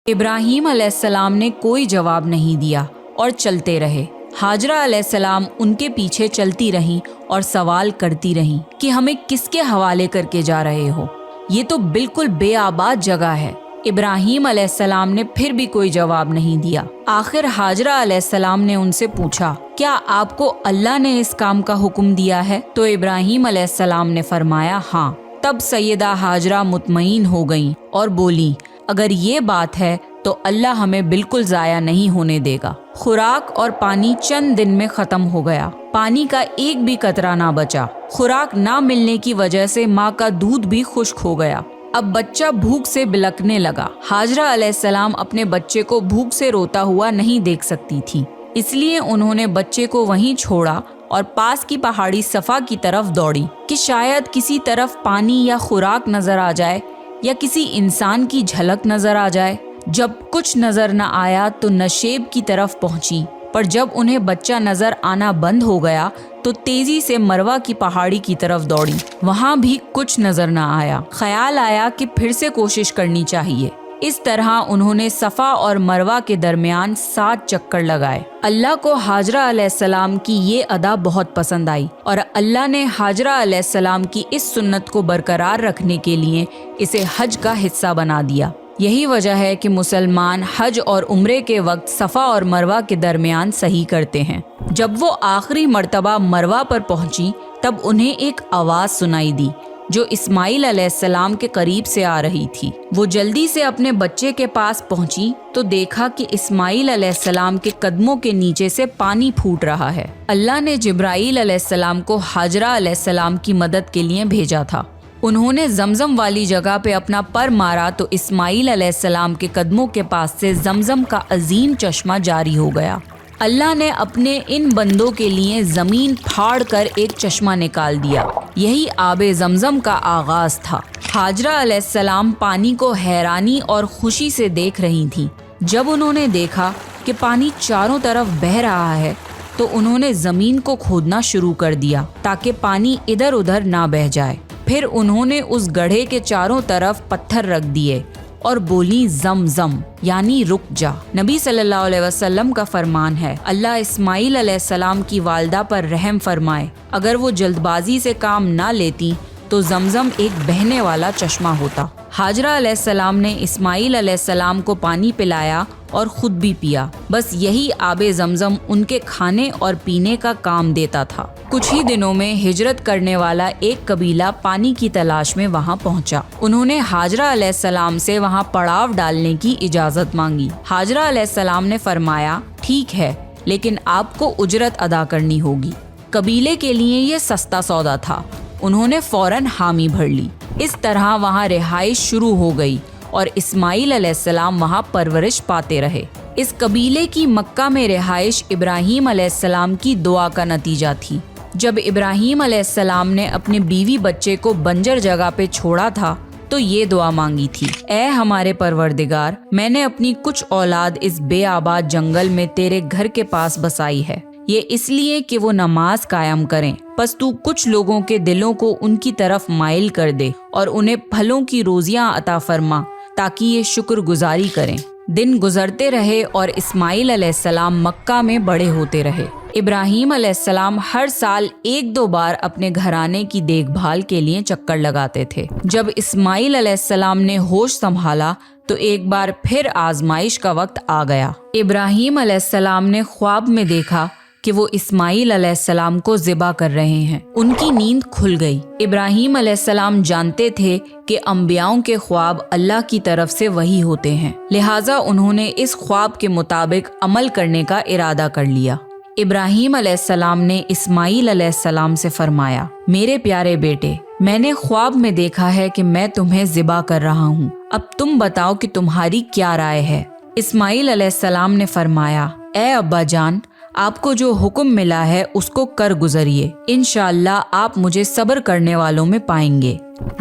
ابراہیم علیہ السلام نے کوئی جواب نہیں دیا اور چلتے رہے۔ ہاجرہ علیہ السلام ان کے پیچھے چلتی رہیں اور سوال کرتی رہیں کہ ہمیں کس کے حوالے کر کے جا رہے ہو؟ یہ تو بالکل بے آباد جگہ ہے۔ ابراہیم علیہ السلام نے پھر بھی کوئی جواب نہیں دیا۔ آخر ہاجرہ علیہ السلام نے ان سے پوچھا، کیا آپ کو اللہ نے اس کام کا حکم دیا ہے؟ تو ابراہیم علیہ السلام نے فرمایا، ہاں۔ تب سیدہ ہاجرہ مطمئن ہو گئیں اور بولیں، اگر یہ بات ہے تو اللہ ہمیں بالکل ضائع نہیں ہونے دے گا۔ خوراک اور پانی چند دن میں ختم ہو گیا۔ پانی کا ایک بھی قطرہ نہ بچا۔ خوراک نہ ملنے کی وجہ سے ماں کا دودھ بھی خشک ہو گیا۔ اب بچہ بھوک سے بلکنے لگا۔ ہاجرہ علیہ السلام اپنے بچے کو بھوک سے روتا ہوا نہیں دیکھ سکتی تھی، اس لیے انہوں نے بچے کو وہیں چھوڑا اور پاس کی پہاڑی صفا کی طرف دوڑی کہ شاید کسی طرف پانی یا خوراک نظر آ جائے یا کسی انسان کی جھلک نظر آ جائے۔ جب کچھ نظر نہ آیا تو نشیب کی طرف پہنچی، پر جب انہیں بچہ نظر آنا بند ہو گیا تو تیزی سے مروہ کی پہاڑی کی طرف دوڑی۔ وہاں بھی کچھ نظر نہ آیا۔ خیال آیا کہ پھر سے کوشش کرنی چاہیے۔ اس طرح انہوں نے صفا اور مروہ کے درمیان 7 چکر لگائے۔ اللہ کو ہاجرہ علیہ السلام کی یہ ادا بہت پسند آئی اور اللہ نے ہاجرہ علیہ السلام کی اس سنت کو برقرار رکھنے کے لیے اسے حج کا حصہ بنا دیا۔ یہی وجہ ہے کہ مسلمان حج اور عمرے کے وقت صفا اور مروہ کے درمیان صحیح کرتے ہیں۔ جب وہ آخری مرتبہ مروہ پر پہنچی تب انہیں ایک آواز سنائی دی جو اسماعیل علیہ السلام کے قریب سے آ رہی تھی۔ وہ جلدی سے اپنے بچے کے پاس پہنچی تو دیکھا کہ اسماعیل علیہ السلام کے قدموں کے نیچے سے پانی پھوٹ رہا ہے۔ اللہ نے جبرائیل علیہ السلام کو ہاجرہ علیہ السلام کی مدد کے لیے بھیجا تھا۔ انہوں نے زمزم والی جگہ پہ اپنا پر مارا تو اسماعیل علیہ السلام کے قدموں کے پاس سے زمزم کا عظیم چشمہ جاری ہو گیا۔ اللہ نے اپنے ان بندوں کے لیے زمین پھاڑ کر ایک چشمہ نکال دیا۔ یہی آب زمزم کا آغاز تھا۔ ہاجرہ علیہ السلام پانی کو حیرانی اور خوشی سے دیکھ رہی تھیں۔ جب انہوں نے دیکھا کہ پانی چاروں طرف بہہ رہا ہے تو انہوں نے زمین کو کھودنا شروع کر دیا تاکہ پانی ادھر ادھر نہ بہہ جائے۔ پھر انہوں نے اس گڑھے کے چاروں طرف پتھر رکھ دیے اور بولی، زم زم یعنی رک جا۔ نبی صلی اللہ علیہ وسلم کا فرمان ہے، اللہ اسماعیل علیہ السلام کی والدہ پر رحم فرمائے، اگر وہ جلد بازی سے کام نہ لیتی تو زمزم ایک بہنے والا چشمہ ہوتا۔ ہاجرہ علیہ السلام نے اسماعیل علیہ السلام کو پانی پلایا اور خود بھی پیا۔ بس یہی آب زمزم ان کے کھانے اور پینے کا کام دیتا تھا۔ کچھ ہی دنوں میں ہجرت کرنے والا ایک قبیلہ پانی کی تلاش میں وہاں پہنچا۔ انہوں نے ہاجرہ علیہ السلام سے وہاں پڑاؤ ڈالنے کی اجازت مانگی۔ ہاجرہ علیہ السلام نے فرمایا، ٹھیک ہے، لیکن آپ کو اجرت ادا کرنی ہوگی۔ قبیلے کے لیے یہ سستا سودا تھا۔ انہوں نے فوراً حامی بھر لی۔ اس طرح وہاں رہائش شروع ہو گئی اور اسماعیل علیہ السلام وہاں پرورش پاتے رہے۔ اس قبیلے کی مکہ میں رہائش ابراہیم علیہ السلام کی دعا کا نتیجہ تھی۔ جب ابراہیم علیہ السلام نے اپنے بیوی بچے کو بنجر جگہ پہ چھوڑا تھا تو یہ دعا مانگی تھی، اے ہمارے پروردگار، میں نے اپنی کچھ اولاد اس بے آباد جنگل میں تیرے گھر کے پاس بسائی ہے، یہ اس لیے کہ وہ نماز قائم کریں، پس تو کچھ لوگوں کے دلوں کو ان کی طرف مائل کر دے اور انہیں پھلوں کی روزیاں عطا فرما تاکہ یہ شکر گزاری کریں۔ دن گزرتے رہے اور اسماعیل علیہ السلام مکہ میں بڑے ہوتے رہے۔ ابراہیم علیہ السلام ہر سال 1-2 بار اپنے گھرانے کی دیکھ بھال کے لیے چکر لگاتے تھے۔ جب اسماعیل علیہ السلام نے ہوش سنبھالا تو ایک بار پھر آزمائش کا وقت آ گیا۔ ابراہیم علیہ السلام نے خواب میں دیکھا کہ وہ اسماعیل علیہ السلام کو ذبح کر رہے ہیں۔ ان کی نیند کھل گئی۔ ابراہیم علیہ السلام جانتے تھے کہ انبیاؤں کے خواب اللہ کی طرف سے وحی ہوتے ہیں، لہٰذا انہوں نے اس خواب کے مطابق عمل کرنے کا ارادہ کر لیا۔ ابراہیم علیہ السلام نے اسماعیل علیہ السلام سے فرمایا، میرے پیارے بیٹے، میں نے خواب میں دیکھا ہے کہ میں تمہیں ذبح کر رہا ہوں، اب تم بتاؤ کہ تمہاری کیا رائے ہے؟ اسماعیل علیہ السلام نے فرمایا، اے ابا جان، آپ کو جو حکم ملا ہے اس کو کر گزریے، انشاءاللہ آپ مجھے صبر کرنے والوں میں پائیں گے۔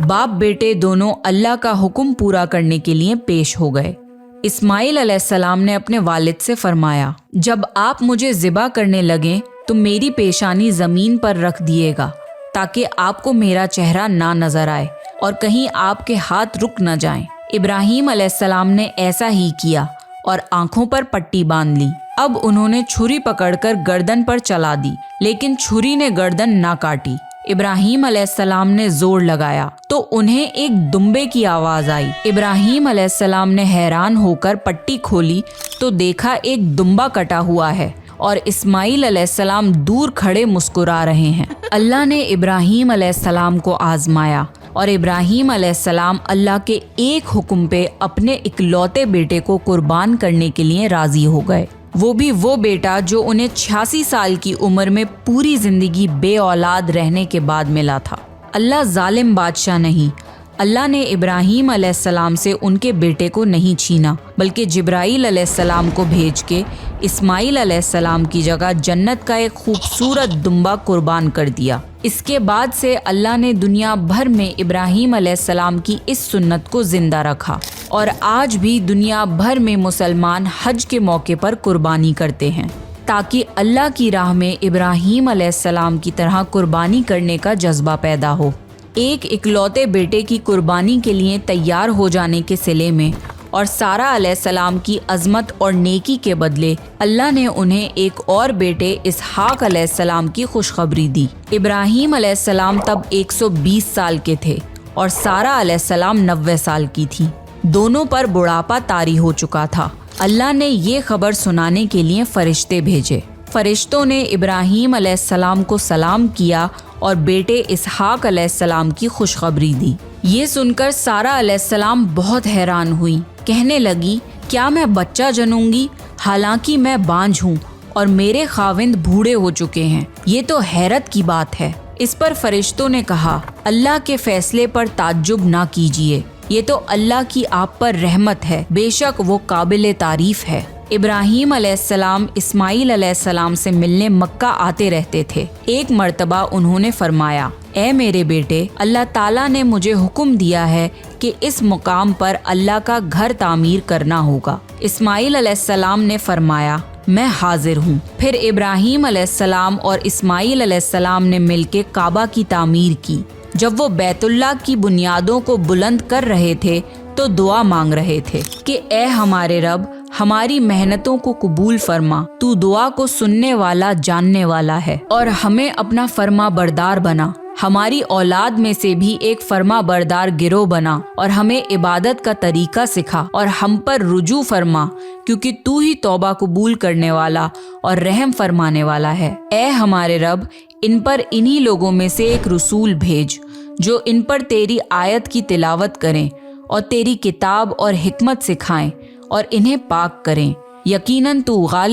باپ بیٹے دونوں اللہ کا حکم پورا کرنے کے لیے پیش ہو گئے۔ اسماعیل علیہ السلام نے اپنے والد سے فرمایا، جب آپ مجھے ذبح کرنے لگیں تو میری پیشانی زمین پر رکھ دیے گا تاکہ آپ کو میرا چہرہ نہ نظر آئے اور کہیں آپ کے ہاتھ رک نہ جائیں۔ ابراہیم علیہ السلام نے ایسا ہی کیا اور آنکھوں پر پٹی باندھ لی۔ اب انہوں نے چھری پکڑ کر گردن پر چلا دی، لیکن چھری نے گردن نہ کاٹی۔ ابراہیم علیہ السلام نے زور لگایا تو انہیں ایک دمبے کی آواز آئی۔ ابراہیم علیہ السلام نے حیران ہو کر پٹی کھولی تو دیکھا ایک دمبا کٹا ہوا ہے اور اسماعیل علیہ السلام دور کھڑے مسکرا رہے ہیں۔ اللہ نے ابراہیم علیہ السلام کو آزمایا اور ابراہیم علیہ السلام اللہ کے ایک حکم پہ اپنے اکلوتے بیٹے کو قربان کرنے کے لیے راضی ہو گئے، وہ بھی وہ بیٹا جو انہیں 86 سال کی عمر میں پوری زندگی بے اولاد رہنے کے بعد ملا تھا۔ اللہ ظالم بادشاہ نہیں۔ اللہ نے ابراہیم علیہ السلام سے ان کے بیٹے کو نہیں چھینا، بلکہ جبرائیل علیہ السلام کو بھیج کے اسماعیل علیہ السلام کی جگہ جنت کا ایک خوبصورت دمبا قربان کر دیا۔ اس کے بعد سے اللہ نے دنیا بھر میں ابراہیم علیہ السلام کی اس سنت کو زندہ رکھا، اور آج بھی دنیا بھر میں مسلمان حج کے موقع پر قربانی کرتے ہیں تاکہ اللہ کی راہ میں ابراہیم علیہ السلام کی طرح قربانی کرنے کا جذبہ پیدا ہو۔ ایک اکلوتے بیٹے کی قربانی کے لیے تیار ہو جانے کے صلے میں اور سارہ علیہ السلام کی عظمت اور نیکی کے بدلے اللہ نے انہیں ایک اور بیٹے اسحاق علیہ السلام کی خوشخبری دی۔ ابراہیم علیہ السلام تب 120 سال کے تھے اور سارہ علیہ السلام 90 سال کی تھی۔ دونوں پر بڑھاپا طاری ہو چکا تھا۔ اللہ نے یہ خبر سنانے کے لیے فرشتے بھیجے۔ فرشتوں نے ابراہیم علیہ السلام کو سلام کیا اور بیٹے اسحاق علیہ السلام کی خوشخبری دی۔ یہ سن کر سارہ علیہ السلام بہت حیران ہوئی، کہنے لگی کیا میں بچہ جنوں گی؟ حالانکہ میں بانجھ ہوں اور میرے خاوند بوڑھے ہو چکے ہیں، یہ تو حیرت کی بات ہے۔ اس پر فرشتوں نے کہا اللہ کے فیصلے پر تعجب نہ کیجیے، یہ تو اللہ کی آپ پر رحمت ہے، بے شک وہ قابل تعریف ہے۔ ابراہیم علیہ السلام اسماعیل علیہ السلام سے ملنے مکہ آتے رہتے تھے۔ ایک مرتبہ انہوں نے فرمایا اے میرے بیٹے، اللہ تعالیٰ نے مجھے حکم دیا ہے کہ اس مقام پر اللہ کا گھر تعمیر کرنا ہوگا۔ اسماعیل علیہ السلام نے فرمایا میں حاضر ہوں۔ پھر ابراہیم علیہ السلام اور اسماعیل علیہ السلام نے مل کے کعبہ کی تعمیر کی۔ جب وہ بیت اللہ کی بنیادوں کو بلند کر رہے تھے تو دعا مانگ رہے تھے کہ اے ہمارے رب، ہماری محنتوں کو قبول فرما، تو دعا کو سننے والا جاننے والا ہے، اور ہمیں اپنا فرما بردار بنا، ہماری اولاد میں سے بھی ایک فرما بردار گروہ بنا، اور ہمیں عبادت کا طریقہ سکھا اور ہم پر رجوع فرما، کیونکہ تو ہی توبہ قبول کرنے والا اور رحم فرمانے والا ہے۔ اے ہمارے رب، ان پر انہی لوگوں میں سے ایک رسول بھیج جو ان پر تیری آیت کی تلاوت کریں اور تیری کتاب اور حکمت سکھائیں اور انہیں پاک کریں، یقیناً تو غالب